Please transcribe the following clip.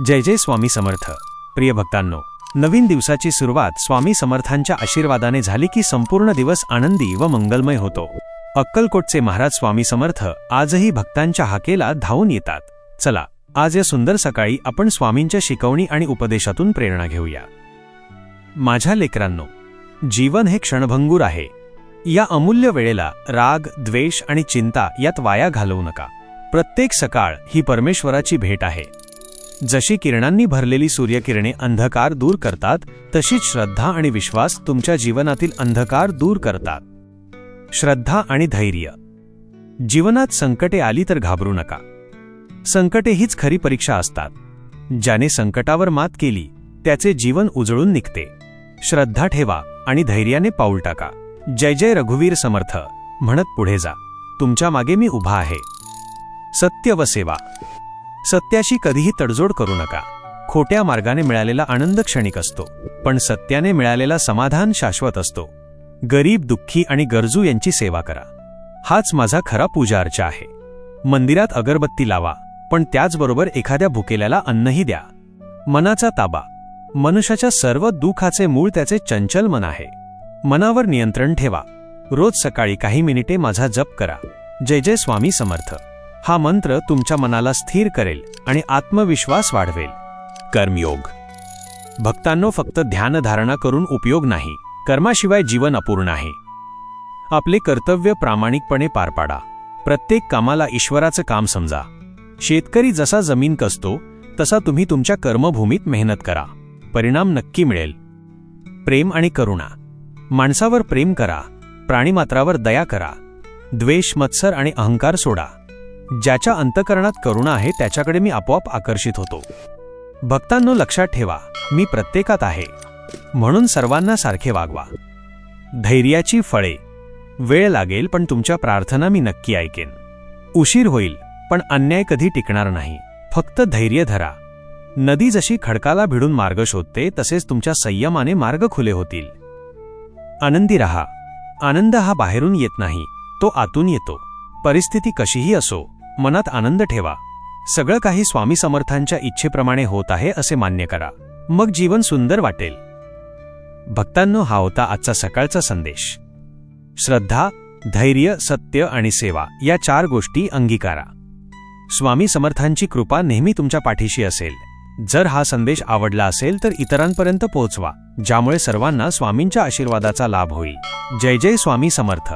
जय जय स्वामी समर्थ। प्रिय भक्तांनो, नवीन दिवसाची सुरुवात स्वामी समर्थांच्या आशीर्वादाने झाली की संपूर्ण दिवस आनंदी व मंगलमय होतो। अक्कलकोटचे महाराज स्वामी समर्थ आजही भक्तांच्या हाकेला धावून येतात। चला, आज या सुंदर सकाळी आपण स्वामींच्या शिकवणी आणि उपदेशातून प्रेरणा घेऊया। माझ्या लेकरांनो, जीवन हे क्षणभंगूर आहे। या अमूल्य वेळेला राग, द्वेष आणि चिंता यात वाया घालवू नका। प्रत्येक सकाळ ही परमेश्वराची भेट आहे। जशी किरणांनी भरलेली सूर्यकिरणे अंधकार दूर करतात, तशीच श्रद्धा आणि विश्वास तुमच्या जीवनातील अंधकार दूर करतात। श्रद्धा आणि धैर्य। जीवनात संकटे आली तर घाबरू नका। संकटे हीच खरी परीक्षा असतात। ज्याने संकटावर मात केली त्याचे जीवन उजळून निघते। श्रद्धा ठेवा आणि धैर्याने पाऊल टाका। जय जय रघुवीर समर्थ म्हणत पुढे जा। तुमच्या मागे मी उभा आहे। सत्य व सेवा। सत्याशी कधीही तडजोड करू नका। खोट्या मार्गाने मिळालेला आनंद क्षणिक असतो, पण सत्याने मिळालेला समाधान शाश्वत असतो। गरीब, दुःखी आणि गरजू यांची सेवा करा। हाच माझा खरा पूजा अर्चा आहे। मंदिरात अगरबत्ती लावा, पण त्याचबरोबर एखाद्या भुकेल्याला अन्नही द्या। मनाचा ताबा। मनुष्याच्या सर्व दुःखाचे मूळ त्याचे चंचल मन आहे। मनावर नियंत्रण ठेवा। रोज सकाळी काही मिनिटे माझा जप करा। जय जय स्वामी समर्थ हा मंत्र तुमच्या मनाला स्थिर करेल आणि आत्मविश्वास वाढवेल। कर्मयोग। भक्तांनो, फक्त ध्यानधारणा करून उपयोग नाही। कर्माशिवाय जीवन अपूर्ण आहे। आपले कर्तव्य प्रामाणिकपणे पार पाडा। प्रत्येक कामाला ईश्वराचं काम समजा। शेतकरी जसा जमीन कसतो तसा तुम्ही तुमच्या कर्मभूमीत मेहनत करा। परिणाम नक्की मिळेल। प्रेम आणि करुणा। माणसावर प्रेम करा, प्राणीमात्रावर दया करा। द्वेष, मत्सर आणि अहंकार सोडा। ज्याच्या अंतःकरणात करुणा आहे त्याच्याकडे मी आपोआप आकर्षित होतो। भक्तांनो, लक्षात ठेवा, मी प्रत्येकात आहे, म्हणून सर्वांना सारखे वागवा। धैर्याची फळे। वेळ लागेल, पण तुमच्या प्रार्थना मी नक्की ऐकेन। उशीर होईल, पण अन्याय कधी टिकणार नाही। फक्त धैर्य धरा। नदी जशी खडकाला भिडून मार्ग शोधते, तसेच तुमच्या संयमाने मार्ग खुले होतील। आनंदी रहा। आनंद हा बाहेरून येत नाही, तो आतून येतो। परिस्थिती कशीही असो, मनात आनंद ठेवा। सगळं काही स्वामी समर्थांच्या इच्छेप्रमाणे होत आहे असे मान्य करा, मग जीवन सुंदर वाटेल। भक्तांनो, हा होता आजचा सकाळचा संदेश। श्रद्धा, धैर्य, सत्य आणि सेवा या 4 गोष्टी अंगीकारा। स्वामी समर्थांची कृपा नेहमी तुमच्या पाठीशी असेल। जर हा संदेश आवडला असेल तर इतरांपर्यंत पोहोचवा, ज्यामुळे सर्वांना स्वामींच्या आशीर्वादाचा लाभ होईल। जय जय स्वामी समर्थ।